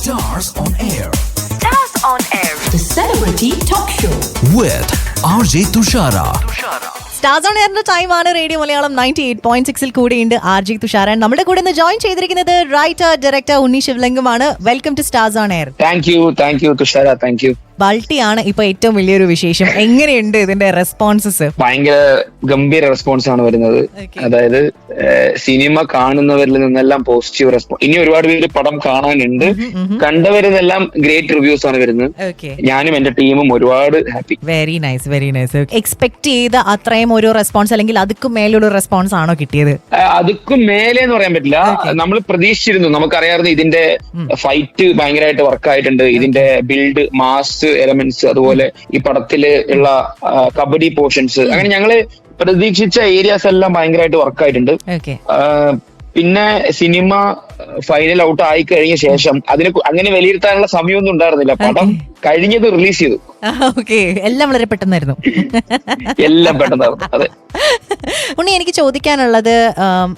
Stars on Air. Stars on Air. The Celebrity Talk Show. With RJ Tushara. Stars on എയറിന്റെ ടൈമാണ്. Radio Malayalam 98.6 കൂടെയുണ്ട് RJ തുഷാരൻ. നമ്മുടെ കൂടെ ഇന്ന് ജോയിൻ ചെയ്തിരിക്കുന്നത് റൈറ്റർ ഡയറക്ടർ ഉണ്ണി ശിവലിംഗമാണ്. Welcome to stars on air. Thank you Tushara, thank you. ബൾട്ടിയാണ് ഇപ്പൊ ഏറ്റവും വലിയൊരു വിശേഷം. എങ്ങനെയുണ്ട് ഇതിന്റെ റെസ്പോൺസസ്? ഭയങ്കര ഗംഭീര റെസ്പോൺസ് ആണ് വരുന്നത്. അതായത് സിനിമ കാണുന്നവരിൽ നിന്നെല്ലാം പോസിറ്റീവ് റെസ്പോൺസ്. ഇനി ഒരുപാട് പേര് പടം കാണാനുണ്ട്. കണ്ടവരിൽ ഗ്രേറ്റ് റിവ്യൂസ് ആണ് വരുന്നത്. ഞാനും എന്റെ ടീമും ഒരുപാട് happy. Very nice, very nice. Expect ചെയ്ത അത്രയും ഒരു റെസ്പോൺസ് അല്ലെങ്കിൽ അതുക്കും മേലുള്ള റെസ്പോൺസ് ആണോ കിട്ടിയത്? അതുക്കും മേലെ എന്ന് പറയാൻ പറ്റില്ല. നമ്മൾ പ്രതീക്ഷിച്ചിരുന്നു. നമുക്കറിയാമായിരുന്നു ഇതിന്റെ ഫൈറ്റ് ഭയങ്കരമായിട്ട് വർക്കായിട്ടുണ്ട്. ഇതിന്റെ ബിൽഡ്, മാസ് എലമെന്റ്സ്, അതുപോലെ ഈ പടത്തില് ഉള്ള കബഡി പോർഷൻസ്, അങ്ങനെ ഞങ്ങള് പ്രതീക്ഷിച്ച ഏരിയാസ് എല്ലാം ഭയങ്കരമായിട്ട് വർക്കായിട്ടുണ്ട്. പിന്നെ സിനിമ ഫൈനൽ ഔട്ട് ആയി കഴിഞ്ഞ ശേഷം അങ്ങനെ വിലയിരുത്താനുള്ള സമയമൊന്നും ഉണ്ടായിരുന്നില്ല. പടം കഴിഞ്ഞത് റിലീസ് ചെയ്തു. എല്ലാം വളരെ പെട്ടെന്നായിരുന്നു. എല്ലാം പെട്ടെന്നായിരുന്നു. അതെ. ഉണ്ണി, എനിക്ക് ചോദിക്കാനുള്ളത്,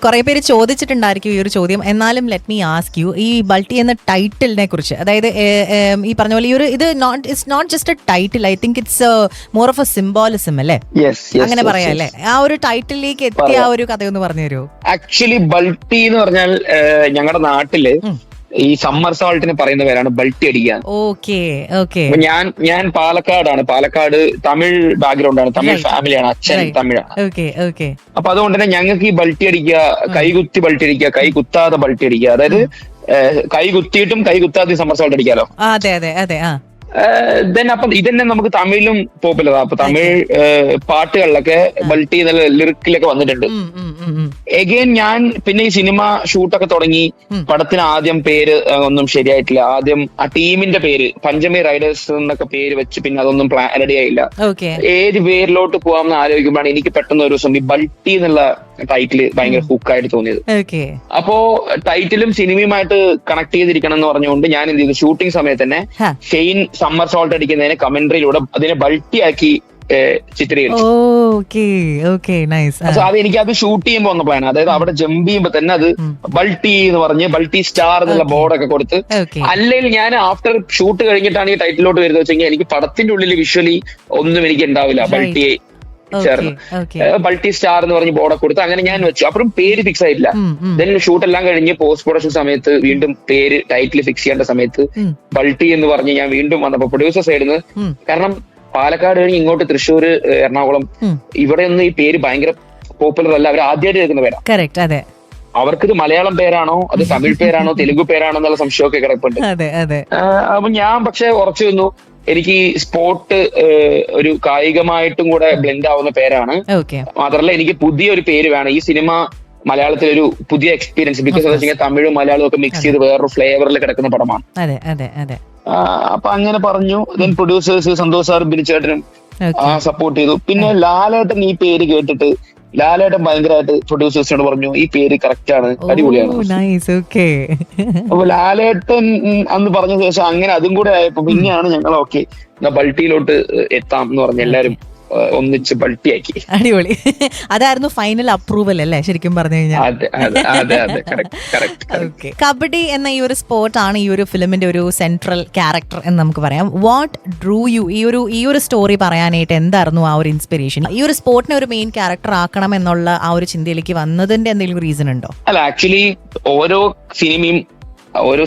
കുറെ പേര് ചോദിച്ചിട്ടുണ്ടായിരിക്കും ഈ ഒരു ചോദ്യം, എന്നാലും ലെറ്റ് മീ ആസ്ക് യു. ഈ ബൾട്ടി എന്ന ടൈറ്റിലിനെ കുറിച്ച്, അതായത് ഈ പറഞ്ഞ പോലെ ഈ ഒരു ഇത് it's not just a title, I think it's more of a symbolism അല്ലേ? അങ്ങനെ പറയാം അല്ലേ? ആ ഒരു ടൈറ്റിലേക്ക് എത്തിയ ആ ഒരു കഥയൊന്ന് പറഞ്ഞു തരുമോ? ആക്ച്വലി ബൾട്ടി എന്ന് പറഞ്ഞാൽ ഞങ്ങളുടെ നാട്ടില് ഈ സമ്മർ സോൾട്ടിന് പറയുന്ന പേരാണ് ബൾട്ടി അടിക്കാൻ. ഞാൻ പാലക്കാടാണ്. പാലക്കാട് തമിഴ് ബാക്ക്ഗ്രൗണ്ട് ആണ്, തമിഴ് ഫാമിലിയാണ്, അച്ഛൻ തമിഴാണ്. അപ്പൊ അതുകൊണ്ട് തന്നെ ഞങ്ങൾക്ക് ഈ ബൾട്ടി അടിക്കുക, കൈകുത്തി ബൾട്ടി അടിക്കുക, കൈ കുത്താതെ ബൾട്ടി അടിക്കുക, അതായത് കൈ കുത്തിയിട്ടും കൈ കുത്താതെ സമ്മർ സോൾട്ട് അടിക്കാലോ. അപ്പം ഇതന്നെ നമുക്ക് തമിഴിലും പോപ്പുലർ. അപ്പൊ തമിഴ് പാട്ടുകളിലൊക്കെ ബൾട്ടി എന്നുള്ള ലിറിക്കിലൊക്കെ വന്നിട്ടുണ്ട്. എഗെയിൻ ഞാൻ പിന്നെ ഈ സിനിമ ഷൂട്ടൊക്കെ തുടങ്ങി. പടത്തിന് ആദ്യം പേര് ഒന്നും ശരിയായിട്ടില്ല. ആദ്യം ആ ടീമിന്റെ പേര് പഞ്ചമി റൈഡേഴ്സ് എന്നൊക്കെ പേര് വെച്ച് പിന്നെ അതൊന്നും റെഡി ആയില്ല. ഏത് പേരിലോട്ട് പോകാമെന്ന് ആലോചിക്കുമ്പോഴാണ് എനിക്ക് പെട്ടെന്ന് ഒരു ദിവസം ഈ ബൾട്ടി എന്നുള്ള ടൈറ്റില് ഭയങ്കര ഹുക്കായിട്ട് തോന്നിയത്. അപ്പോ ടൈറ്റിലും സിനിമയുമായിട്ട് കണക്ട് ചെയ്തിരിക്കണം എന്ന് പറഞ്ഞുകൊണ്ട് ഞാൻ എന്ത് ചെയ്തു, ഷൂട്ടിംഗ് സമയത്ത് തന്നെ ഷെയ്ൻ സമ്മർ സോൾട്ട് അടിക്കുന്നതിന് കമന്ററിയിലൂടെ അതിനെ ബൾട്ടിയാക്കി ചിത്രീകരിച്ചു. അത് എനിക്ക് അത് ഷൂട്ട് ചെയ്യുമ്പോൾ വന്ന പ്ലാൻ. അതായത് അവിടെ ജമ്പ് ചെയ്യുമ്പോ തന്നെ അത് ബൾട്ടി എന്ന് പറഞ്ഞ് ബൾട്ടി സ്റ്റാർ എന്നുള്ള ബോർഡൊക്കെ കൊടുത്ത്. അല്ലെങ്കിൽ ഞാൻ ആഫ്റ്റർ ഷൂട്ട് കഴിഞ്ഞിട്ടാണ് ഈ ടൈറ്റിലോട്ട് വരുന്നത് വെച്ചെങ്കിൽ എനിക്ക് പടത്തിന്റെ ഉള്ളിൽ വിഷ്വലി ഒന്നും എനിക്ക് ഉണ്ടാവില്ല. ബൾട്ടിയെ ചേർന്ന് ബൾട്ടി സ്റ്റാർ എന്ന് പറഞ്ഞ് ബോർഡൊക്കെ കൊടുത്ത് അങ്ങനെ ഞാൻ വെച്ചു. അപ്പഴും പേര് ഫിക്സ് ആയിട്ടില്ല. ദെൻ ഷൂട്ട് എല്ലാം കഴിഞ്ഞ് പോസ്റ്റ് പ്രൊഡക്ഷൻ സമയത്ത് വീണ്ടും പേര് ടൈറ്റിൽ ഫിക്സ് ചെയ്യേണ്ട സമയത്ത് ബൾട്ടി എന്ന് പറഞ്ഞ് ഞാൻ വീണ്ടും വന്നപ്പോ പ്രൊഡ്യൂസർ സൈഡിൽ നിന്ന്, കാരണം പാലക്കാട് കഴിഞ്ഞ് ഇങ്ങോട്ട് തൃശ്ശൂർ, എറണാകുളം ഇവിടെ ഒന്നും ഈ പേര് ഭയങ്കര പോപ്പുലർ അല്ല. അവർ ആദ്യമായിട്ട് കേൾക്കുന്ന പേരാണ്. അവർക്കിത് മലയാളം പേരാണോ അത് തമിഴ് പേരാണോ തെലുങ്ക് പേരാണോ എന്നുള്ള സംശയമൊക്കെ കിടപ്പുണ്ട്. അപ്പൊ ഞാൻ പക്ഷെ ഉറച്ചു നിന്നു. എനിക്ക് സ്പോർട്ട് ഒരു കായികമായിട്ടും കൂടെ ബ്ലെൻഡ് ആവുന്ന പേരാണ്. മാത്രമല്ല എനിക്ക് പുതിയൊരു പേര് വേണം. ഈ സിനിമ മലയാളത്തിലൊരു പുതിയ എക്സ്പീരിയൻസ്, ബിക്കോസ് എന്താ വെച്ചാൽ തമിഴും മലയാളവും ഒക്കെ മിക്സ് ചെയ്ത് വേറൊരു ഫ്ലേവറിൽ കിടക്കുന്ന പടമാണ്. അപ്പൊ അങ്ങനെ പറഞ്ഞു. ദെൻ പ്രൊഡ്യൂസേഴ്സ് സന്തോഷ് സാറും ബിനിച്ചേട്ടനും സപ്പോർട്ട് ചെയ്തു. പിന്നെ ലാലേട്ടൻ ഈ പേര് കേട്ടിട്ട് ലാലേട്ടൻ ഭയങ്കരമായിട്ട് പ്രൊഡ്യൂസേഴ്സിനോട് പറഞ്ഞു ഈ പേര് കറക്റ്റ് ആണ്, അടിപൊളിയാണ്. അപ്പൊ ലാലേട്ടൻ അന്ന് പറഞ്ഞ ശേഷം അങ്ങനെ അതും കൂടെ ആയപ്പോ പിന്നെയാണ് ഞങ്ങൾ ഓക്കെ ബൾട്ടിയിലോട്ട് എത്താം എന്ന് പറഞ്ഞ് എല്ലാരും ഒന്നിച്ച് ബൾട്ടിയാക്കി. അടിപൊളി. അതായിരുന്നു ഫൈനൽ അപ്രൂവൽ അല്ലേ ശരിക്കും പറഞ്ഞു കഴിഞ്ഞാൽ? കബഡി എന്ന ഈ ഒരു സ്പോർട്ട് ആണ് ഈ ഒരു ഫിലിമിന്റെ ഒരു സെൻട്രൽ ക്യാരക്ടർ എന്ന് നമുക്ക് പറയാം. വാട്ട് ഡ്രൂ യു ഈ ഒരു സ്റ്റോറി പറയാനായിട്ട് എന്തായിരുന്നു ആ ഒരു ഇൻസ്പിറേഷൻ? ഈ ഒരു സ്പോർട്ടിനെ ഒരു മെയിൻ ക്യാരക്ടർ ആക്കണം എന്നുള്ള ആ ഒരു ചിന്തയിലേക്ക് വന്നതിന്റെ എന്തെങ്കിലും റീസൺ ഉണ്ടോ? അല്ല, ആക്ച്വലി ഓരോ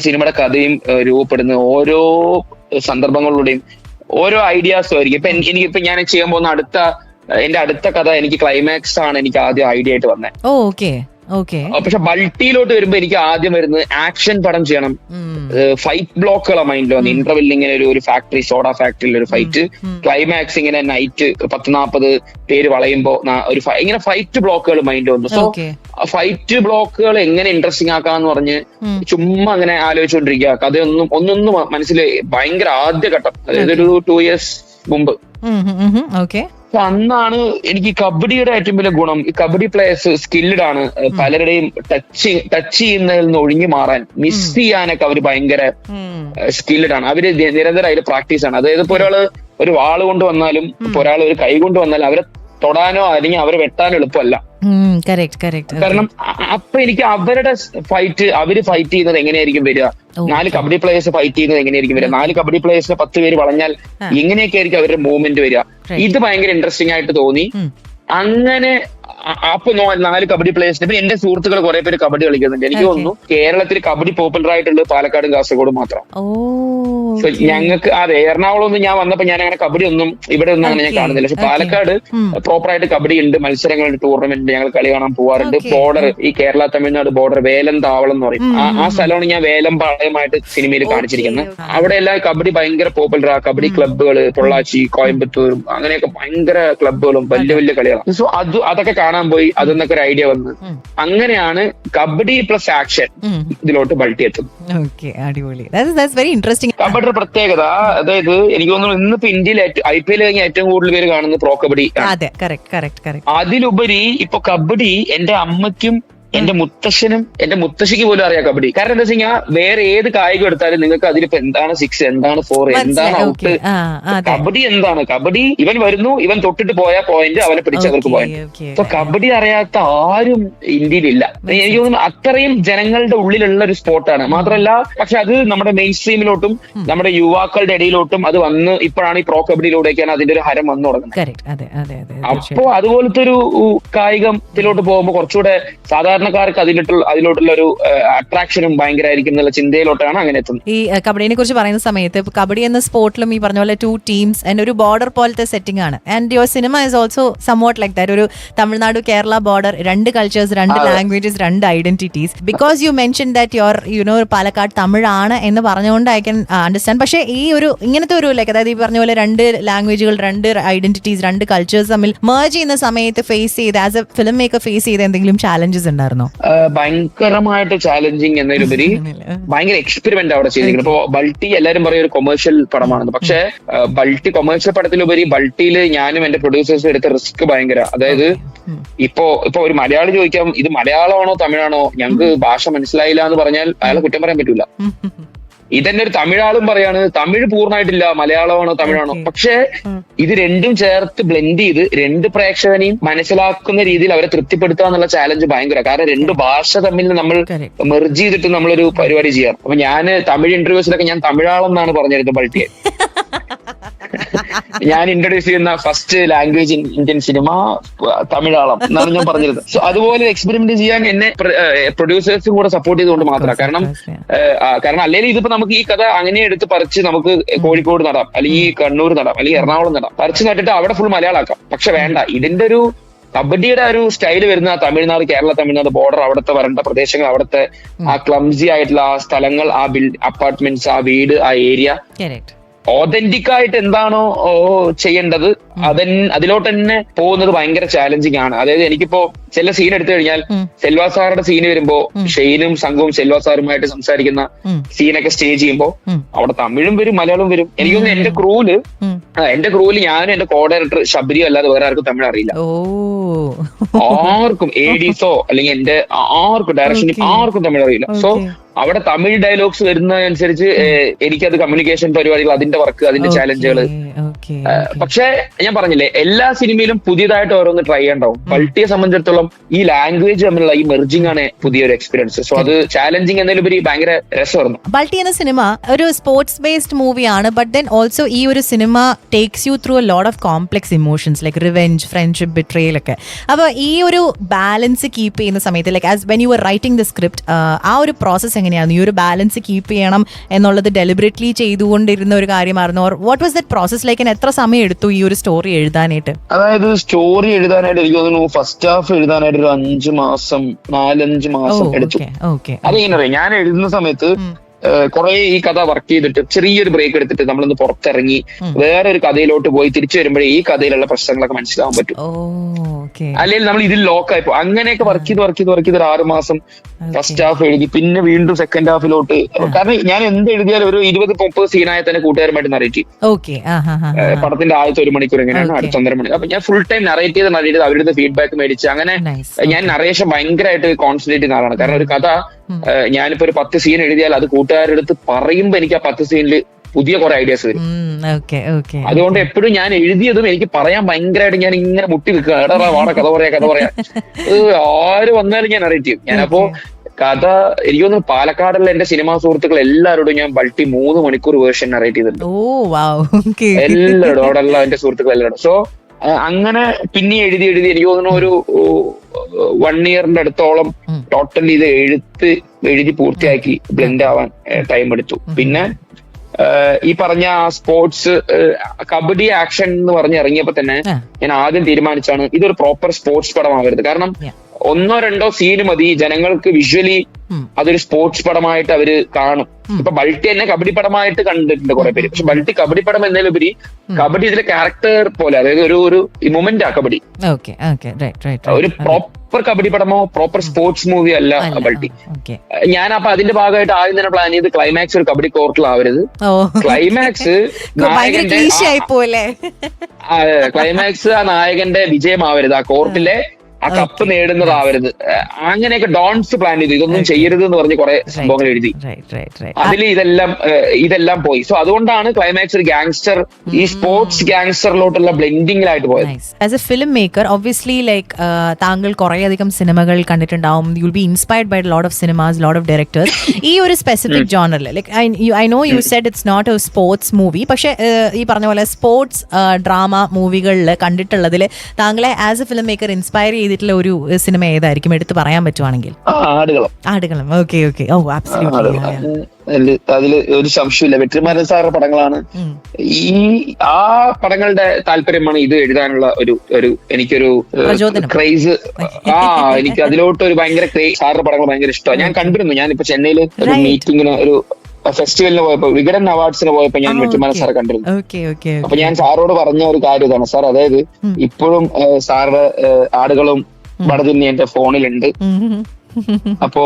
സിനിമയുടെ കഥയും രൂപപ്പെടുന്ന ഓരോ സന്ദർഭങ്ങളിലൂടെയും ഓരോ ഐഡിയാസും ആയിരിക്കും. എനിക്കിപ്പോ ഞാൻ ചെയ്യാൻ പോകുന്ന എന്റെ അടുത്ത കഥ എനിക്ക് ക്ലൈമാക്സ് ആണ് എനിക്ക് ആദ്യം ഐഡിയ ആയിട്ട് വന്നത്. പക്ഷെ ബൾട്ടിയിലോട്ട് വരുമ്പോ എനിക്ക് ആദ്യം വരുന്നത് ആക്ഷൻ പടം ചെയ്യണം, ഫൈറ്റ് ബ്ലോക്കുകളാണ് മൈൻഡിൽ വന്നത്. ഇന്റർവെല്ലിൽ ഇങ്ങനെ ഒരു ഫാക്ടറി, സോഡ ഫാക്ടറിയിൽ ഒരു ഫൈറ്റ്, ക്ലൈമാക്സ് ഇങ്ങനെ നൈറ്റ് 10-40 പേര് വളയുമ്പോ ഇങ്ങനെ ഫൈറ്റ് ബ്ലോക്കുകൾ മൈൻഡിൽ വന്നു. സോ ഫൈറ്റ് ബ്ലോക്കുകൾ എങ്ങനെ ഇൻട്രസ്റ്റിംഗ് ആക്കാന്ന് പറഞ്ഞ് ചുമ്മാ അങ്ങനെ ആലോചിച്ചുകൊണ്ടിരിക്കുക. കഥയൊന്നും മനസ്സിൽ ഭയങ്കര ആദ്യഘട്ടം, അതായത് ഒരു 2 years മുമ്പ്. അപ്പൊ അന്നാണ് എനിക്ക് കബഡിയുടെ ഏറ്റവും വലിയ ഗുണം, ഈ കബഡി പ്ലേയേഴ്സ് സ്കിൽഡ് ആണ്. പലരുടെയും ടച്ച് ചെയ്യുന്നതിൽ നിന്ന് ഒഴിഞ്ഞു മാറാൻ, മിസ് ചെയ്യാനൊക്കെ അവര് ഭയങ്കര സ്കിൽഡ് ആണ്. അവര് നിരന്തരം അതിൽ പ്രാക്ടീസ് ആണ്. അതായത് ഇപ്പൊ ഒരു വാള് കൊണ്ട് വന്നാലും ഒരാൾ ഒരു കൈ കൊണ്ട് വന്നാലും അവരെ തൊടാനോ അല്ലെങ്കിൽ അവരെ വെട്ടാനോ എളുപ്പമല്ല. കാരണം അപ്പൊ എനിക്ക് അവരുടെ അവര് ഫൈറ്റ് ചെയ്യുന്നത് എങ്ങനെയായിരിക്കും വരിക, 4 കബഡി പ്ലേയേഴ്സ് ഫൈറ്റ് ചെയ്യുന്നത് എങ്ങനെയായിരിക്കും വരിക, 4 കബഡി പ്ലേയേഴ്സിന് 10 പേര് വളഞ്ഞാൽ എങ്ങനെയൊക്കെ ആയിരിക്കും അവരുടെ മൂവ്മെന്റ് വരിക. ഇത് ഭയങ്കര ഇൻട്രസ്റ്റിംഗ് ആയിട്ട് തോന്നി. അങ്ങനെ അപ്പൊ 4 കബഡി പ്ലേയേഴ്സിന്, പിന്നെ എന്റെ സുഹൃത്തുക്കൾ കുറെ പേര് കബഡി കളിക്കുന്നുണ്ട്. എനിക്ക് തോന്നുന്നു കേരളത്തിൽ കബഡി പോപ്പുലർ ആയിട്ടുള്ളത് പാലക്കാടും കാസർഗോഡും മാത്രം. ഞങ്ങൾക്ക് അതെ, എറണാകുളം ഒന്നും ഞാൻ വന്നപ്പോ ഞാൻ അങ്ങനെ കബഡി ഒന്നും ഇവിടെ ഒന്നും അങ്ങനെ ഞാൻ കാണുന്നില്ല. പക്ഷെ പാലക്കാട് പ്രോപ്പർ ആയിട്ട് കബഡി ഉണ്ട്, മത്സരങ്ങളുണ്ട്, ടൂർണമെന്റ് ഞങ്ങൾ കളി കാണാൻ പോവാറുണ്ട്. ബോർഡർ, ഈ കേരള തമിഴ്നാട് ബോർഡർ വേലം താവളം എന്ന് പറയും, ആ സ്ഥലമാണ് ഞാൻ വേലം പാളയമായിട്ട് സിനിമയിൽ കാണിച്ചിരിക്കുന്നത്. അവിടെ എല്ലാം കബഡി ഭയങ്കര പോപ്പുലർ ആ. കബഡി ക്ലബ്ബുകൾ പൊള്ളാച്ചി, കോയമ്പത്തൂരും അങ്ങനെയൊക്കെ ഭയങ്കര ക്ലബ്ബുകളും വലിയ വലിയ കളികളാണ്. സോ അതൊക്കെ കാണാൻ പോയി, അതെന്നൊക്കെ ഒരു ഐഡിയ വന്ന് അങ്ങനെയാണ് കബഡി പ്ലസ് ആക്ഷൻ ഇതിലോട്ട് ബൾട്ടി എത്തുന്നത്. കബഡിയുടെ പ്രത്യേകത, അതായത് എനിക്ക് തോന്നുന്നു ഇന്നിപ്പോ ഇന്ത്യയിൽ IPL കഴിഞ്ഞ ഏറ്റവും കൂടുതൽ പേര് കാണുന്നത് പ്രോ കബഡി. അതിലുപരി ഇപ്പൊ കബഡി എന്റെ അമ്മയ്ക്കും എന്റെ മുത്തശ്ശനും എന്റെ മുത്തശ്ശിക്ക് പോലും അറിയാം കബഡി. കാരണം എന്താ വെച്ച് കഴിഞ്ഞാൽ വേറെ ഏത് കായികം എടുത്താലും നിങ്ങൾക്ക് അതിലിപ്പോ എന്താണ് 6, എന്താണ് 4, എന്താണ് ഔട്ട്, കബഡി എന്താണ്, കബഡി ഇവൻ വരുന്നു, ഇവൻ തൊട്ടിട്ട് പോയ പോയിന്റ്, അവനെ പിടിച്ച് അവർക്ക് പോയിന്റ്. അപ്പൊ കബഡി അറിയാത്ത ആരും ഇന്ത്യയിലില്ല. എനിക്ക് തോന്നുന്നു അത്രയും ജനങ്ങളുടെ ഉള്ളിലുള്ള ഒരു സ്പോർട്ടാണ്. മാത്രമല്ല പക്ഷെ അത് നമ്മുടെ മെയിൻ സ്ട്രീമിലോട്ടും നമ്മുടെ യുവാക്കളുടെ ഇടയിലോട്ടും അത് വന്ന് ഇപ്പോഴാണ് ഈ പ്രോ കബഡിയിലൂടെയൊക്കെയാണ് അതിന്റെ ഒരു ഹരം വന്നു തുടങ്ങുന്നത്. അപ്പോ അതുപോലത്തെ ഒരു കായികത്തിലോട്ട് പോകുമ്പോൾ കുറച്ചുകൂടെ സാധാരണക്കാർക്ക് അതിലോട്ടുള്ള ഒരു അട്രാക്ഷനും ഭയങ്കരമായിരിക്കും എന്നുള്ള ചിന്തയിലോട്ടാണ് അങ്ങനെ എത്തുന്നത്. ഈ കബഡിനെ കുറിച്ച് പറയുന്ന സമയത്ത് കബഡി എന്ന സ്പോർട്ടിലും ഈ പറഞ്ഞ പോലെ 2 ടീംസ് ആൻഡ് ഒരു ബോർഡർ പോലത്തെ സെറ്റിംഗ് ആണ്. And your cinema is also somewhat like that. ഒരു Tamil Nadu Kerala border, 2 cultures, 2 languages, 2 identities. Because you mention that your Palakkad തമിഴാണ് എന്ന് പറഞ്ഞുകൊണ്ട് ഐ ക്യാൻ അണ്ടർസ്റ്റാൻഡ്. പക്ഷേ ഈ ഒരു ഇങ്ങനത്തെ ഒരു ലൈക്ക്, അതായത് ഈ പറഞ്ഞ പോലെ 2 ലാംഗ്വേജുകൾ, 2 ഐഡന്റിറ്റീസ്, 2 കൾച്ചേഴ്സ് തമ്മിൽ മെർജ് ചെയ്യുന്ന സമയത്ത് ഫേസ് ചെയ്ത് as a film maker face ചെയ്ത എന്തെങ്കിലും ചാലഞ്ചസ് ഉണ്ടായിരുന്നോ? ഭയങ്കരമായിട്ട് ചാലഞ്ചിങ് എന്നതിലുപരി ഭയങ്കര എക്സ്പെരിമെന്റ് അവിടെ ചെയ്തിരിക്കുന്നത്. ഇപ്പൊ ബൾട്ടി എല്ലാരും പറയും ഒരു കൊമേഴ്ഷ്യൽ പടമാണെന്ന്. പക്ഷെ ബൾട്ടി കൊമേഴ്ഷ്യൽ പടത്തിലുപരി ബൾട്ടിയിൽ ഞാനും എന്റെ പ്രൊഡ്യൂസേഴ്സും എടുത്ത റിസ്ക് ഭയങ്കര. അതായത് ഇപ്പൊ ഒരു മലയാളി ചോദിക്കാം ഇത് മലയാളമാണോ തമിഴാണോ, ഞങ്ങൾക്ക് ഭാഷ മനസ്സിലായില്ല എന്ന് പറഞ്ഞാൽ അയാളെ കുറ്റം പറയാൻ പറ്റൂല. ഇതന്നെ ഒരു തമിഴാളും പറയാണ് തമിഴ് പൂർണ്ണമായിട്ടില്ല, മലയാളമാണോ തമിഴാണോ. പക്ഷെ ഇത് രണ്ടും ചേർത്ത് ബ്ലെൻഡ് ചെയ്ത് 2 പ്രേക്ഷകനെയും മനസ്സിലാക്കുന്ന രീതിയിൽ അവരെ തൃപ്തിപ്പെടുത്തുക എന്നുള്ള ചാലഞ്ച് ഭയങ്കര. കാരണം 2 ഭാഷ തമ്മിൽ നമ്മൾ മെർജ് ചെയ്തിട്ട് നമ്മളൊരു പരിപാടി ചെയ്യാം. അപ്പൊ ഞാൻ തമിഴ് ഇന്റർവ്യൂസിലൊക്കെ ഞാൻ തമിഴാളം എന്നാണ് പറഞ്ഞിരുന്നത് ബൾട്ടിയെ. ഞാൻ ഇൻട്രൊഡ്യൂസ് ചെയ്യുന്ന ഫസ്റ്റ് ലാംഗ്വേജ് ഇന്ത്യൻ സിനിമ തമിഴാളം എന്നാണ് ഞാൻ പറഞ്ഞിരുന്നത്. സോ അതുപോലെ എക്സ്പെരിമെന്റ് ചെയ്യാൻ എന്നെ പ്രൊഡ്യൂസേഴ്സും കൂടെ സപ്പോർട്ട് ചെയ്തുകൊണ്ട് മാത്രമാണ്. കാരണം അല്ലെങ്കിൽ ഇതിപ്പോ നമുക്ക് ഈ കഥ അങ്ങനെ എടുത്ത് പറിച്ച് നമുക്ക് കോഴിക്കോട് നടാം, അല്ലെങ്കിൽ കണ്ണൂർ നടാം, അല്ലെങ്കിൽ എറണാകുളം നടാം. പറിച്ച് നട്ടിട്ട് അവിടെ ഫുൾ മലയാളമാക്കാം. പക്ഷെ വേണ്ട, ഇതിന്റെ ഒരു കബഡിയുടെ ഒരു സ്റ്റൈല് വരുന്ന തമിഴ്നാട്, കേരള തമിഴ്നാട് ബോർഡർ, അവിടുത്തെ വരണ്ട പ്രദേശങ്ങൾ, അവിടുത്തെ ആ ക്ലംസി ആയിട്ടുള്ള ആ സ്ഥലങ്ങൾ, ആ അപ്പാർട്ട്മെന്റ്സ്, ആ വീട്, ആ ഏരിയ ഓതന്റിക് ആയിട്ട് എന്താണോ ചെയ്യേണ്ടത് അതിലോട്ട് തന്നെ പോകുന്നത് ഭയങ്കര ചാലഞ്ചിങ് ആണ്. അതായത് എനിക്കിപ്പോ ചില സീൻ എടുത്തു കഴിഞ്ഞാൽ സെൽവാ സാറുടെ സീന് വരുമ്പോ ഷെയ്നും സംഘവും സെൽവാ സാറുമായിട്ട് സംസാരിക്കുന്ന സീനൊക്കെ സ്റ്റേജ് ചെയ്യുമ്പോ അവിടെ തമിഴും വരും മലയാളവും വരും. എനിക്കൊന്നും എന്റെ ക്രൂല് ഞാനും എന്റെ കോ ഡയറക്ടർ ശബരിയോ അല്ലാതെ വേറെ ആർക്കും തമിഴ് അറിയില്ല. ആർക്കും ADസോ അല്ലെങ്കിൽ എന്റെ ആർക്കും ഡയറക്ഷനും ആർക്കും തമിഴ് അറിയില്ല. സോ അവിടെ തമിഴ് ഡയലോഗ്സ് വരുന്നതനുസരിച്ച് എനിക്കത് കമ്മ്യൂണിക്കേഷൻ പരിപാടികൾ, അതിന്റെ വർക്ക്, അതിന്റെ ചാലഞ്ചുകൾ. പക്ഷെ ഞാൻ പറഞ്ഞില്ലേ, എല്ലാ സിനിമയിലും പുതിയതായിട്ട് ഓരോന്ന് ട്രൈ ചെയ്യണ്ടാവും. ബൾട്ടിയെ സംബന്ധിച്ചിടത്തോളം ഈ ലാംഗ്വേജ് തമ്മിലുള്ള ഈ മെർജിംഗ് ആണ് പുതിയൊരു എക്സ്പീരിയൻസ്. സോ അത് ചാലഞ്ചിങ് എന്നതിലുപരി ഭയങ്കര രസമായിരുന്നു. ബൾട്ടി എന്ന സിനിമ ഒരു സ്പോർട്സ് ബേസ്ഡ് മൂവിയാണ്. ബട്ട് ദെൻ ഓൾസോ ഈ ഒരു cinema takes you through a lot of complex emotions like revenge, friendship, betrayal ഒക്കെ. അപ്പൊ ഈ ഒരു ബാലൻസ് കീപ്പ് ചെയ്യുന്ന സമയത്ത് like as when you are writing the script, ആ ഒരു പ്രോസസ് എങ്ങനെയാണ്? ഈ ഒരു ബാലൻസ് കീപ്പ് ചെയ്യണം എന്നുള്ളത് ഡെലിബറേറ്റ്ലി ചെയ്തുകൊണ്ടിരുന്ന ഒരു കാര്യമായിരുന്നു? Or what was that process like? എത്ര സമയം എടുത്തു ഈ ഒരു സ്റ്റോറി എഴുതാനായിട്ട്? അതായത് സ്റ്റോറി എഴുതാനായിട്ട് എനിക്ക് തോന്നുന്നു ഫസ്റ്റ് ഹാഫ് എഴുതാനായിട്ട് ഒരു 4-5 മാസം എടുത്തു. അതെങ്ങനെ അറിയാം, ഞാൻ എഴുതുന്ന സമയത്ത് കുറെ ഈ കഥ വർക്ക് ചെയ്തിട്ട് ചെറിയൊരു ബ്രേക്ക് എടുത്തിട്ട് നമ്മളൊന്ന് പുറത്തിറങ്ങി വേറെ ഒരു കഥയിലോട്ട് പോയി തിരിച്ചു വരുമ്പോഴേ ഈ കഥയിലുള്ള പ്രശ്നങ്ങളൊക്കെ മനസ്സിലാവാൻ പറ്റും. അല്ലെങ്കിൽ നമ്മൾ ഇതിൽ ലോക്കായി പോകും. അങ്ങനെയൊക്കെ വർക്ക് ചെയ്ത് 6 മാസം ഫസ്റ്റ് ഹാഫ് എഴുതി, പിന്നെ വീണ്ടും സെക്കൻഡ് ഹാഫിലോട്ട്. കാരണം ഞാൻ എന്ത് എഴുതിയാലും ഒരു 20-30 സീനായ തന്നെ കൂട്ടുകാരുമായിട്ട് നറേറ്റ് ചെയ്യും. പടത്തിന്റെ ആദ്യത്തെ 1 മണിക്കൂർ എങ്ങനെയാണ്, അടുത്ത 1.5 മണിക്കൂർ. അപ്പൊ ഞാൻ ഫുൾ ടൈം നറേറ്റ് ചെയ്ത് അവരുടെ ഫീഡ്ബാക്ക് മേടിച്ച് അങ്ങനെ ഞാൻ നറേഷൻ ഭയങ്കരമായിട്ട് കോൺസെൻട്രേറ്റ് ചെയ്യുന്ന ആളാണ്. കാരണം ഒരു കഥ ഞാനിപ്പോ ഒരു 10 സീൻ എഴുതിയാൽ അത് കൂട്ടുകാരുടെ അടുത്ത് പറയുമ്പോ എനിക്ക് ആ 10 സീനിൽ പുതിയ കുറെ ഐഡിയാസ് വരും. അതുകൊണ്ട് എപ്പോഴും ഞാൻ എഴുതിയതും എനിക്ക് പറയാൻ ഭയങ്കരമായിട്ട് ഞാൻ ഇങ്ങനെ മുട്ടി നിൽക്കുക, എടാ വാട കഥ പറയാ ആര് വന്നാലും ഞാൻ നറേറ്റ് ചെയ്യും. ഞാനപ്പോ കഥ എനിക്ക് തോന്നുന്നു പാലക്കാടുള്ള എന്റെ സിനിമാ സുഹൃത്തുക്കൾ എല്ലാവരോടും ഞാൻ ബൾട്ടി 3 മണിക്കൂർ വേർഷൻ നറേറ്റ് ചെയ്തിട്ടുണ്ട്. എല്ലാവരും അവിടെയുള്ള എന്റെ സുഹൃത്തുക്കൾ എല്ലാവരും. സോ അങ്ങനെ പിന്നെ എഴുതി എനിക്ക് തോന്നുന്നു ഒരു 1 ഇയറിന്റെ അടുത്തോളം ടോട്ടൽ ഇത് എഴുതി പൂർത്തിയാക്കി ബ്ലെൻഡ് ആവാൻ ടൈം എടുത്തു. പിന്നെ ഈ പറഞ്ഞ സ്പോർട്സ് കബഡി ആക്ഷൻ എന്ന് പറഞ്ഞ് ഇറങ്ങിയപ്പോ തന്നെ ഞാൻ ആദ്യം തീരുമാനിച്ചാണ് ഇതൊരു പ്രോപ്പർ സ്പോർട്സ് പടമാകരുത്. കാരണം 1-2 സീന് മതി ജനങ്ങൾക്ക് വിഷ്വലി അതൊരു സ്പോർട്സ് പടമായിട്ട് അവര് കാണും. ഇപ്പൊ ബൾട്ടി തന്നെ കബഡി പടമായിട്ട് കണ്ടിട്ടുണ്ട് കുറെ പേര്. പക്ഷെ ബൾട്ടി കബഡി പടം എന്നതിലുപരി കബഡി ഇതിലെ ക്യാരക്ടർ പോലെ, അതായത് ഒരു മൊമെന്റ് ആ കബഡി. ഒരു പ്രോപ്പർ കബഡി പടമോ പ്രോപ്പർ സ്പോർട്സ് മൂവി അല്ല ബൾട്ടി. ഞാൻ അപ്പൊ അതിന്റെ ഭാഗമായിട്ട് ആദ്യം തന്നെ പ്ലാൻ ചെയ്ത് ക്ലൈമാക്സ് ഒരു കബഡി കോർട്ടിലാവരുത്. ക്ലൈമാക്സ് ക്ലൈമാക്സ് ആ നായകന്റെ വിജയമാവരുത്, ആ കോർട്ടിലെ ആ കപ്പ് നേടുന്നതാവരുത്. അങ്ങനെയൊക്കെ ഡോൺസ് പ്ലാൻ ചെയ്തു. ഇതൊന്നും ചെയ്യരുത് എന്ന് പറഞ്ഞ് കുറെ സംഭവങ്ങൾ എഴുതി. അതിൽ ഇതെല്ലാം പോയി. സോ അതുകൊണ്ടാണ് ക്ലൈമാക്സ് ഒരു ഗാങ്സ്റ്റർ, ഈ സ്പോർട്സ് ഗാങ്സ്റ്ററിലോട്ടുള്ള ബ്ലെൻഡിങ്ങിലായിട്ട് പോയത്. As a film maker obviously like താങ്കൾ കുറേയധികം സിനിമകൾ കണ്ടിട്ടുണ്ടാവും. You will be inspired by lot of cinemas, lot of directors. ഈ ഒരു സ്പെസിഫിക് ജോണറിൽ like I know you said it's not a sports movie, പക്ഷെ ഈ പറഞ്ഞ പോലെ സ്പോർട്സ് ഡ്രാമ മൂവികളിൽ കണ്ടിട്ടുള്ളതിൽ താങ്കളെ as a film maker inspire ചെയ്തിട്ടുള്ള ഒരു സിനിമ ഏതായിരിക്കും എടുത്ത് പറയാൻ പറ്റുവാണെങ്കിൽ? ആടുകളം. ഓക്കെ. Oh absolutely. അതില് ഒരു സംശയമില്ല, വെട്രിമാരൻ സാറിന്റെ പടങ്ങളാണ്. ആ പടങ്ങളുടെ താല്പര്യമാണ് ഇത് എഴുതാനുള്ള ഒരു എനിക്കൊരു ക്രൈസ്. എനിക്ക് അതിലോട്ട് ഒരു ഭയങ്കര സാറിന്റെ പടങ്ങൾ ഭയങ്കര ഇഷ്ടമാണ്. ഞാൻ കണ്ടിരുന്നു. ഞാനിപ്പോ ചെന്നൈയില് ഒരു മീറ്റിങ്ങിന് ഒരു ഫെസ്റ്റിവലിന് പോയപ്പോ, വികടൻ അവാർഡ്സിന് പോയപ്പോ ഞാൻ വെട്രിമാരൻ സാറെ കണ്ടിരുന്നു. അപ്പൊ ഞാൻ സാറോട് പറഞ്ഞ ഒരു കാര്യം ഇതാണ്, സാർ അതായത് ഇപ്പോഴും സാറിന്റെ ആടുകളും വടതിന്നി എന്റെ ഫോണിലുണ്ട്. അപ്പോ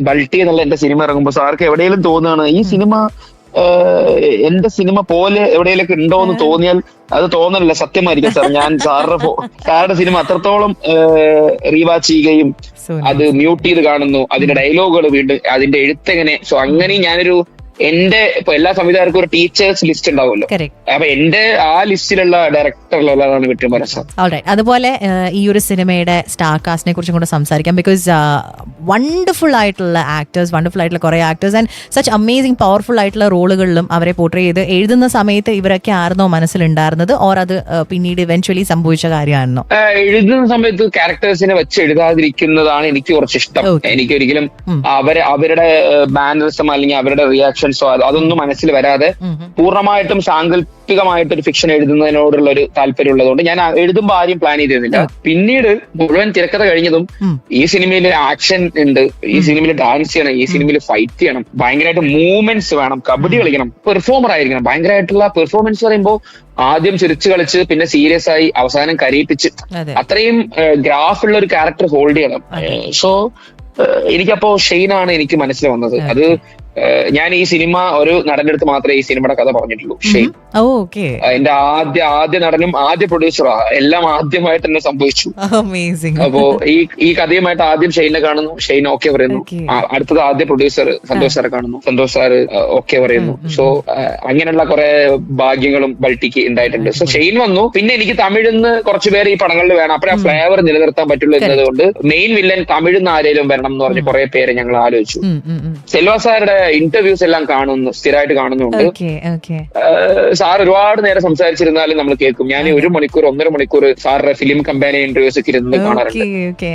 ബൾട്ടി എന്നുള്ള എന്റെ സിനിമ ഇറങ്ങുമ്പോ സാർക്ക് എവിടെയെങ്കിലും തോന്നുകയാണ് ഈ സിനിമ എന്റെ സിനിമ പോലെ എവിടെയെങ്കിലും ഉണ്ടോ എന്ന് തോന്നിയാൽ അത് തോന്നലില്ല, സത്യമായിരിക്കും സാർ. ഞാൻ സാറുടെ സിനിമ അത്രത്തോളം റീവാച്ച് ചെയ്യുകയും അത് മ്യൂട്ട് ചെയ്ത് കാണുന്നു, അതിന്റെ ഡയലോഗുകൾ വീണ്ടും, അതിന്റെ എഴുത്തെങ്ങനെ. സോ അങ്ങനെ ഞാനൊരു എന്റെ ഇപ്പൊ എല്ലാ സംവിധായകർക്കും ഒരു ടീച്ചേഴ്സ് ലിസ്റ്റ് ഉണ്ടാവുമല്ലോ, അപ്പൊ എന്റെ ആ ലിസ്റ്റിലുള്ള ഡയറക്ടറിലുള്ളതാണ് വെട്രിമാരൻ സാർ. അതുപോലെ ഈ ഒരു സിനിമയുടെ സ്റ്റാർ കാസ്റ്റിനെ കുറിച്ചും കൂടെ സംസാരിക്കാം. ബിക്കോസ് വണ്ടർഫുൾ ആയിട്ടുള്ള ആക്ടേഴ്സ്, വണ്ടർഫുൾ ആയിട്ടുള്ള കുറെ actors and such amazing powerful ആയിട്ടുള്ള റോളുകളിലും അവരെ പോർട്രേ ചെയ്ത് എഴുതുന്ന സമയത്ത് ഇവരൊക്കെ ആയിരുന്നോ മനസ്സിലുണ്ടായിരുന്നത്, ഓർ അത് പിന്നീട് ഇവൻച്വലി സംഭവിച്ച കാര്യമായിരുന്നോ? എഴുതുന്ന സമയത്ത് ക്യാരക്ടേഴ്സിനെ വെച്ച് എഴുതാതിരിക്കുന്നതാണ് എനിക്ക് കുറച്ച് ഇഷ്ടം. എനിക്കൊരിക്കലും അവരുടെ മാനറിസം അല്ലെങ്കിൽ അവരുടെ റിയാക്ഷൻ അതൊന്നും മനസ്സിൽ വരാതെ പൂർണ്ണമായിട്ടും സാങ്കല്പികമായിട്ടൊരു ഫിക്ഷൻ എഴുതുന്നതിനോടുള്ള ഒരു താല്പര്യം ഉള്ളതുകൊണ്ട് ഞാൻ എഴുതുമ്പോൾ ആരും പ്ലാൻ ചെയ്തിരുന്നില്ല. പിന്നീട് മുഴുവൻ തിരക്കഥ കഴിഞ്ഞതും ഈ സിനിമയിൽ ആക്ഷൻ ഉണ്ട്, ഈ സിനിമയിൽ ഡാൻസ് ചെയ്യണം, ഈ സിനിമയിൽ ഫൈറ്റ് ചെയ്യണം, ഭയങ്കരമായിട്ട് മൂവ്മെന്റ്സ് വേണം, കബഡി കളിക്കണം, പെർഫോമർ ആയിരിക്കണം. ഭയങ്കരമായിട്ടുള്ള പെർഫോമൻസ് പറയുമ്പോൾ ആദ്യം ചിരിച്ചു കളിച്ച് പിന്നെ സീരിയസ് ആയി അവസാനം കരയിപ്പിച്ച് അത്രയും ഗ്രാഫുള്ള ഒരു ക്യാരക്ടർ ഹോൾഡ് ചെയ്യണം. സോ എനിക്കപ്പോ ഷെയ്നാണ് എനിക്ക് മനസ്സിൽ വന്നത്. അത് ഞാൻ ഈ സിനിമ ഒരു നടന്റെ അടുത്ത് മാത്രമേ ഈ സിനിമയുടെ കഥ പറഞ്ഞിട്ടുള്ളൂ, ഷെയ്ൻ. എന്റെ ആദ്യ നടനും ആദ്യ പ്രൊഡ്യൂസറാ. എല്ലാം ആദ്യമായിട്ട് തന്നെ സംഭവിച്ചു. അപ്പോ ഈ കഥയുമായിട്ട് ആദ്യം ഷെയ്നെ കാണുന്നു, ഷെയ്ൻ ഓക്കെ പറയുന്നു. അടുത്തത് ആദ്യ പ്രൊഡ്യൂസർ സന്തോഷ് സാറെ കാണുന്നു, സന്തോഷ് സാറ് ഓക്കെ പറയുന്നു. സോ അങ്ങനെയുള്ള കുറെ ഭാഗ്യങ്ങളും ബൾട്ടിക്ക് ഉണ്ടായിട്ടുണ്ട്. സോ ഷെയ്ൻ വന്നു. പിന്നെ എനിക്ക് തമിഴിൽ നിന്ന് കുറച്ചുപേർ ഈ പടങ്ങളിൽ വേണം, അപ്പഴേ ആ ഫ്ലേവർ നിലനിർത്താൻ പറ്റുള്ളൂ എന്നതുകൊണ്ട് മെയിൻ വില്ലൻ തമിഴിൽ നിന്ന് ആരെങ്കിലും വരണം എന്ന് പറഞ്ഞ് കുറെ പേര് ഞങ്ങൾ ആലോചിച്ചു. സെൽവ സാറുടെ ഇന്റർവ്യൂസ് എല്ലാം കാണുന്നു, സ്ഥിരമായിട്ട് കാണുന്നുണ്ട്. സാർ ഒരുപാട് നേരം സംസാരിച്ചിരുന്നാലും നമ്മൾ കേൾക്കും. ഞാൻ 1 മണിക്കൂർ 1.5 മണിക്കൂർ സാറിന്റെ ഫിലിം കമ്പാനി ഇന്റർവ്യൂസ് ഒക്കെ ഇരുന്ന് കാണാറുണ്ട്.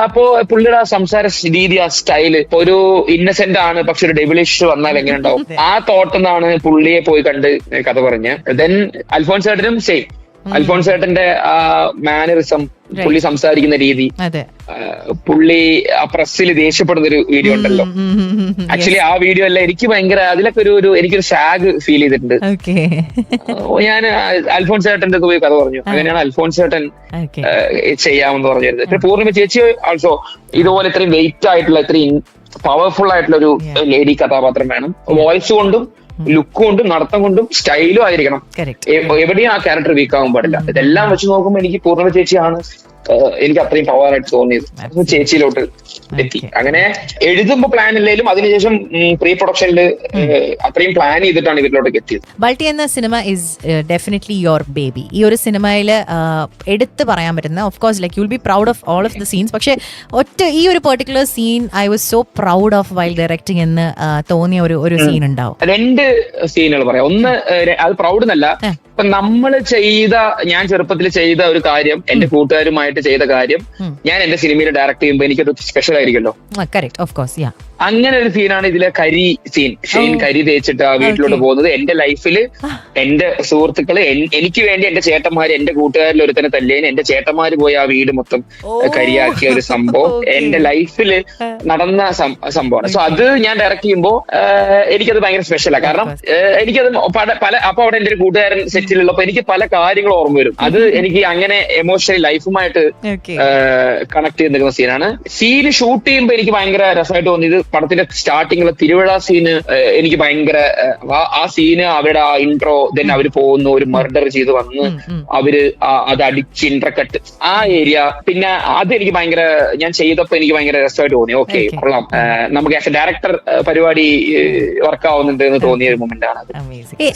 അപ്പോ പുള്ളിയുടെ ആ സംസാര രീതി, ആ സ്റ്റൈല്, ഒരു ഇന്നസെന്റ് ആണ് പക്ഷെ ഒരു ഡെവിളിഷ് വന്നാൽ എങ്ങനെ ഉണ്ടാവും, ആ തോട്ട് എന്നാണ് പുള്ളിയെ പോയി കണ്ട് കഥ പറഞ്ഞ്. ദെൻ അൽഫോൻസ് ചേട്ടനും സെയിം. അൽഫോൻസ് ചേട്ടന്റെ ആ മാനറിസം, പുള്ളി സംസാരിക്കുന്ന രീതി, പുള്ളി ആ പ്രസ്സിൽ ദേഷ്യപ്പെടുന്ന ഒരു വീഡിയോ ഉണ്ടല്ലോ. ആക്ച്വലി ആ വീഡിയോ അല്ല, എനിക്ക് ഭയങ്കര അതിലൊക്കെ എനിക്കൊരു ഷാഗ് ഫീൽ ചെയ്തിട്ടുണ്ട്. ഞാൻ അൽഫോൻസ് ചേട്ടന്റെ പോയി കഥ പറഞ്ഞു. അങ്ങനെയാണ് അൽഫോൻസ് ചേട്ടൻ ചെയ്യാമെന്ന് പറഞ്ഞിരുന്നത്. പിന്നെ പൂർണ്ണിമ ചേച്ചി ആൾസോ ഇതുപോലെ ഇത്രയും വെയിറ്റ് ആയിട്ടുള്ള, ഇത്രയും പവർഫുൾ ആയിട്ടുള്ള ഒരു ലേഡി കഥാപാത്രം വേണം. വോയിസ് കൊണ്ടും ലുക്ക് കൊണ്ടും നടത്തം കൊണ്ടും സ്റ്റൈലും ആയിരിക്കണം. എവിടെയും ആ ക്യാരക്ടർ വീക്ക് ആവാൻ പാടില്ല. ഇതെല്ലാം വെച്ച് നോക്കുമ്പോൾ എനിക്ക് പൂർണ്ണിമ ചേച്ചിയാണ് എനിക്ക് അത്രയും പവറായിട്ട് തോന്നിയത്. അപ്പൊ ചേച്ചിയിലോട്ട് എത്തി. അങ്ങനെ എഴുതുമ്പോ പ്ലാൻ ഇല്ലെങ്കിലും അതിനുശേഷം പ്രീ പ്രൊഡക്ഷനിൽ അത്രയും പ്ലാൻ ചെയ്തിട്ടാണ് ഇതിലോട്ടേക്ക് എത്തിയത്. ബൾട്ടി എന്ന സിനിമ ഇസ് ഡെഫിനറ്റ്ലി യുവർ ബേബി. ഈ ഒരു സിനിമയിൽ എടുത്ത് പറയാൻ പറ്റുന്ന, of course like you will be proud of all of the scenes, പക്ഷേ ഈ ഒരു particular scene I was so proud of while directing എന്ന് തോന്നിയ ഒരു സീൻ ഉണ്ടാവും. 2 സീനുകൾ പറയാം. ഒന്ന്, അത് പ്രൗഡ് എന്നല്ല, ഇപ്പൊ നമ്മൾ ഞാൻ ചെറുപ്പത്തിൽ ചെയ്ത ഒരു കാര്യം, എന്റെ കൂട്ടുകാരുമായിട്ട് ചെയ്ത കാര്യം ഞാൻ എന്റെ സിനിമയിൽ ഡയറക്ട് ചെയ്യുമ്പോൾ എനിക്കത് സ്പെഷ്യൽ ആയിരിക്കുമല്ലോ. അങ്ങനെ ഒരു സീനാണ് ഇതിലെ കരി സീൻ. ഷെയ്ൻ കരി തേച്ചിട്ട് ആ വീട്ടിലോട്ട് പോകുന്നത്. എന്റെ ലൈഫില് എന്റെ സുഹൃത്തുക്കള് എനിക്ക് വേണ്ടി എന്റെ ചേട്ടന്മാര്, എന്റെ കൂട്ടുകാരിൽ ഒരുത്തനെ തല്ലേന് എന്റെ ചേട്ടന്മാര് പോയി ആ വീട് മൊത്തം കരിയാക്കിയ ഒരു സംഭവം എന്റെ ലൈഫില് നടന്ന സംഭവമാണ്. സോ അത് ഞാൻ ഡയറക്ട് ചെയ്യുമ്പോൾ എനിക്കത് ഭയങ്കര സ്പെഷ്യലാണ്. കാരണം എനിക്കത് അപ്പൊ അവിടെ എന്റെ ഒരു കൂട്ടുകാരൻ സെറ്റിലുള്ളപ്പോ എനിക്ക് പല കാര്യങ്ങളും ഓർമ്മ വരും. അത് എനിക്ക് അങ്ങനെ എമോഷണലി ലൈഫുമായിട്ട് കണക്ട് ചെയ്ത് നിൽക്കുന്ന സീനാണ്. സീന് ഷൂട്ട് ചെയ്യുമ്പോൾ എനിക്ക് ഭയങ്കര രസമായിട്ട് തോന്നിയത് പടത്തിന്റെ സ്റ്റാർട്ടിങ്ങിലെ തിരുവിഴ സീന്. എനിക്ക് ഭയങ്കര ആ സീന്, അവരുടെ ആ ഇൻട്രോ, ദെൻ അവര് പോകുന്നു, ഒരു മർഡർ ചെയ്ത് വന്ന് അവര് അത് അടിച്ച് ഇൻട്രക്കട്ട് ആ ഏരിയ, പിന്നെ അത് എനിക്ക് ഭയങ്കര, ഞാൻ ചെയ്തപ്പോ എനിക്ക് ഭയങ്കര രസമായിട്ട് തോന്നി. ഓക്കെ, കൊള്ളാം, നമുക്ക് ആസ് എ ഡയറക്ടർ പരിപാടി വർക്ക് ആവുന്നുണ്ട് എന്ന് തോന്നിയ ഒരു മൊമെന്റ് ആണ്.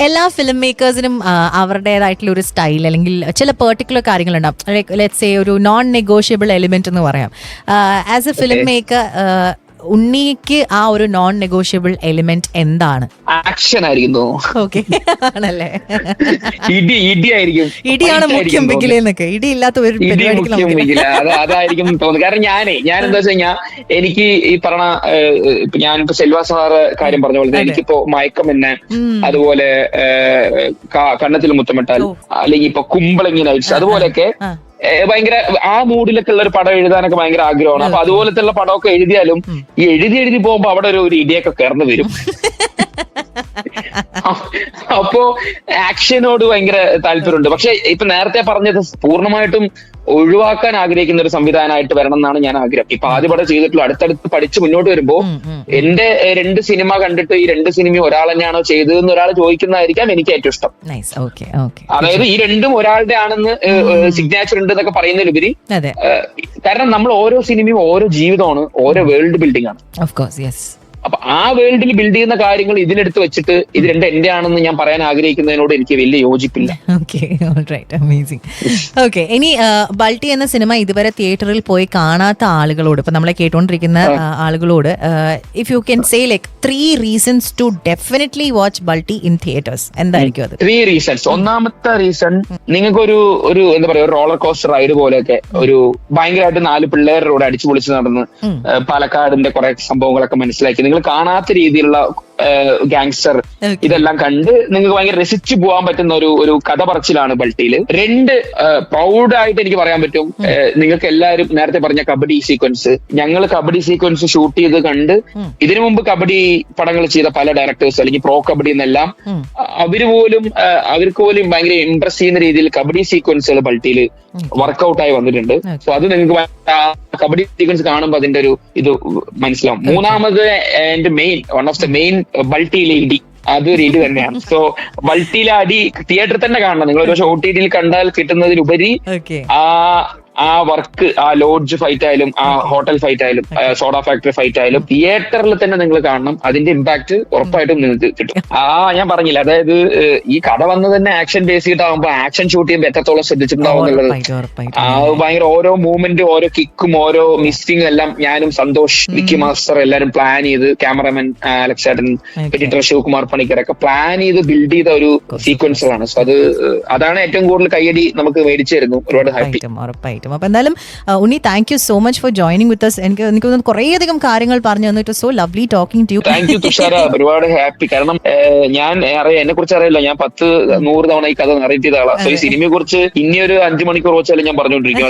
എല്ലാ ഫിലിം മേക്കേഴ്സിനും അവരുടേതായിട്ടുള്ള ഒരു സ്റ്റൈൽ അല്ലെങ്കിൽ ചില പെർട്ടിക്കുലർ കാര്യങ്ങളുണ്ടാവും. ലൈക്ക് ലെറ്റ്സ് സേ ഒരു നോൺ നെഗോഷ്യബിൾ എലിമെന്റ് എന്ന് പറയാം. ആസ് എ ഫിലിം മേക്കർ ഉണ്ണിക്ക് ആ ഒരു നോൺ നെഗോഷ്യബിൾ എലിമെന്റ് എന്താണ്? ആക്ഷൻ ആയിരിക്കും. ഓക്കെ, ആണല്ലേ? ഇടിയായിരിക്കും. ഇടിയാണ് മുഖ്യം വെക്കിലെന്നൊക്കെ. ഇടിയില്ലാത്ത ഒരു അതായിരിക്കും തോന്നുന്നത്. കാരണം ഞാൻ എന്താ വെച്ച് കഴിഞ്ഞാൽ എനിക്ക് ഈ പറഞ്ഞ, ഞാനിപ്പോ സെൽവാ സാറ് കാര്യം പറഞ്ഞ പോലെ എനിക്കിപ്പോ മയക്കം എന്നെ, അതുപോലെ കണ്ണത്തിൽ മുത്തമിട്ടാൽ, അല്ലെങ്കിൽ ഇപ്പൊ കുമ്പളങ്ങി നൈറ്റ്സ്, അതുപോലെയൊക്കെ ഭയങ്കര ആ മൂഡിലൊക്കെ ഉള്ള ഒരു പടം എഴുതാനൊക്കെ ഭയങ്കര ആഗ്രഹമാണ്. അപ്പൊ അതുപോലത്തെ ഉള്ള പടമൊക്കെ എഴുതിയാലും ഈ എഴുതി പോകുമ്പോ അവിടെ ഒരു ഇടിയൊക്കെ കയർന്നു വരും. അപ്പോ ആക്ഷനോട് ഭയങ്കര താല്പര്യമുണ്ട്. പക്ഷെ ഇപ്പൊ നേരത്തെ പറഞ്ഞത് പൂർണ്ണമായിട്ടും ഒഴിവാക്കാൻ ആഗ്രഹിക്കുന്ന ഒരു സംവിധാനമായിട്ട് വരണം എന്നാണ് ഞാൻ ആഗ്രഹം. ഇപ്പൊ ആദ്യ പടം ചെയ്തിട്ടുള്ള അടുത്തടുത്ത് പഠിച്ച് മുന്നോട്ട് വരുമ്പോ എന്റെ 2 സിനിമ കണ്ടിട്ട് ഈ 2 സിനിമ ഒരാൾ തന്നെയാണോ ചെയ്തതെന്ന് ഒരാൾ ചോദിക്കുന്നതായിരിക്കാം എനിക്ക് ഏറ്റവും ഇഷ്ടം. അതായത് ഈ 2ഉം ഒരാളുടെ ആണെന്ന് സിഗ്നേച്ചർ ഉണ്ട് എന്നൊക്കെ പറയുന്നതിലുപരി, കാരണം നമ്മൾ ഓരോ സിനിമയും ഓരോ ജീവിതമാണ്, ഓരോ വേൾഡ് ബിൽഡിംഗ് ആണ്. അപ്പൊ ആ വേൾഡിൽ ബിൽഡ് ചെയ്യുന്ന കാര്യങ്ങൾ ഇതിലെടുത്ത് വെച്ചിട്ട് ഇത് 2 എന്റെ ആണെന്ന് ഞാൻ പറയാൻ ആഗ്രഹിക്കുന്നതിനോട് എനിക്ക് വലിയ യോജിപ്പില്ല. ഇനി ബൾട്ടി എന്ന സിനിമ ഇതുവരെ തിയേറ്ററിൽ പോയി കാണാത്ത ആളുകളോട്, ഇപ്പൊ നമ്മളെ കേട്ടോണ്ടിരിക്കുന്ന ആളുകളോട്, if you can say like 3 reasons to definitely watch Balti in theaters, എന്തായിരിക്കും അത്? 3 reasons. ഒന്നാമത്തെ റീസൺ, നിങ്ങൾക്ക് ഒരു എന്താ പറയാ, ഒരു റോളർ കോസ്റ്റർ റൈഡ് പോലെയൊക്കെ ഒരു ഭയങ്കരമായിട്ട് 4 പിള്ളേരുടെ കൂടെ അടിച്ചു പൊളിച്ച് നടന്ന് പാലക്കാടിന്റെ കുറെ സംഭവങ്ങളൊക്കെ മനസ്സിലാക്കി നിങ്ങൾ കാണാത്ത രീതിയിലുള്ള ഗാങ്സ്റ്റർ ഇതെല്ലാം കണ്ട് നിങ്ങൾക്ക് ഭയങ്കര രസിച്ചു പോകാൻ പറ്റുന്ന ഒരു കഥ പറച്ചിലാണ് ബൾട്ടിയില്. 2, പ്രൗഡായിട്ട് എനിക്ക് പറയാൻ പറ്റും, നിങ്ങൾക്ക് എല്ലാവരും നേരത്തെ പറഞ്ഞ കബഡി സീക്വൻസ്, ഞങ്ങൾ കബഡി സീക്വൻസ് ഷൂട്ട് ചെയ്ത് കണ്ട് ഇതിനു മുമ്പ് കബഡി പടങ്ങൾ ചെയ്ത പല ഡയറക്ടേഴ്സ് അല്ലെങ്കിൽ പ്രോ കബഡി എന്നെല്ലാം അവർക്ക് പോലും ഭയങ്കര ഇംപ്രസ് ചെയ്യുന്ന രീതിയിൽ കബഡി സീക്വൻസുകൾ ബൾട്ടിയിൽ വർക്ക്ഔട്ട് ആയി വന്നിട്ടുണ്ട്. സോ അത് നിങ്ങൾക്ക് കബഡി സീക്വൻസ് കാണുമ്പോൾ അതിന്റെ ഒരു ഇത് മനസ്സിലാവും. മൂന്നാമത് എന്റെ വൺ ഓഫ് ദ മെയിൻ ബൾട്ടിയിലെ ഇടി, അതൊരു ഇടി തന്നെയാണ്. സോ ബൾട്ടിയിലെ അടി തിയേറ്ററിൽ തന്നെ കാണണം. നിങ്ങൾ ഒരു OTT കണ്ടാൽ കിട്ടുന്നതിലുപരി ആ വർക്ക്, ആ ലോഡ്ജ് ഫൈറ്റ് ആയാലും, ആ ഹോട്ടൽ ഫൈറ്റ് ആയാലും, സോഡ ഫാക്ടറി ഫൈറ്റ് ആയാലും തിയേറ്ററിൽ തന്നെ നിങ്ങൾ കാണണം. അതിന്റെ ഇമ്പാക്ട് ഉറപ്പായിട്ടും നിങ്ങൾക്ക് കിട്ടും. ഞാൻ പറഞ്ഞില്ല, അതായത് ഈ കഥ വന്നത് തന്നെ ആക്ഷൻ ബേസ് ചെയ്തിട്ടാകുമ്പോ ആക്ഷൻ ഷൂട്ട് ചെയ്യുമ്പോൾ എത്രത്തോളം ശ്രദ്ധിച്ചിട്ടുണ്ടാവും എന്നുള്ളത് ഭയങ്കര ഓരോ മൂവ്മെന്റും ഓരോ കിക്കും ഓരോ മിസ്സിംഗും എല്ലാം ഞാനും സന്തോഷ്, വിക്കി മാസ്റ്റർ എല്ലാരും പ്ലാൻ ചെയ്ത്, ക്യാമറമാൻ അലക്സ് ചേട്ടൻ, എഡിറ്റർ ശിവകുമാർ പണിക്കരൊക്കെ പ്ലാൻ ചെയ്ത് ബിൽഡ് ചെയ്ത ഒരു സീക്വൻസുകളാണ്. സോ അതാണ് ഏറ്റവും കൂടുതൽ കയ്യടി നമുക്ക് മേടിച്ചു തരുന്നു. ഒരുപാട് ഹാപ്പി. അപ്പൊ എന്തായാലും Unni, thank you so much for joining with us. എനിക്ക് കുറേയധികം കാര്യങ്ങൾ പറഞ്ഞു തന്നു. It was so lovely talking to you. Thank you Tushara, ഒരുപാട് ഹാപ്പി. കാരണം ഞാൻ എന്നെ കുറിച്ച് അറിയില്ല, ഞാൻ 10-100 തവണ ഈ കഥ നറേറ്റ് ചെയ്ത ആളാണ്. സോ ഈ സിനിമയെ കുറിച്ച് ഇനിയൊരു 5 മണിക്കൂർ വെച്ചാലും ഞാൻ പറഞ്ഞുകൊണ്ടിരിക്കും.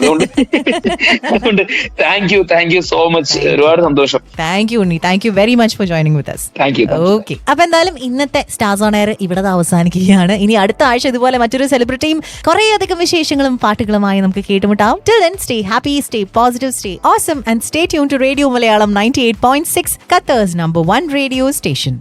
അതുകൊണ്ട് താങ്ക് യു സോ മച്ച്. ഒരുപാട് സന്തോഷം. Thank you Unni, thank you very much for joining with us. Thank you. Okay, അപ്പൊ എന്തായാലും ഇന്നത്തെ സ്റ്റാർസ് ഓൺ എയർ ഇവിടെ അവസാനിക്കുകയാണ്. ഇനി അടുത്ത ആഴ്ച ഇതുപോലെ മറ്റൊരു സെലിബ്രിറ്റിയും കുറേയധികം വിശേഷങ്ങളും പാട്ടുകളുമായി നമുക്ക് കേട്ടുമുട്ടാം. Till then, stay happy, stay positive, stay awesome, and stay tuned to Radio Malayalam 98.6, Qatar's #1 radio station.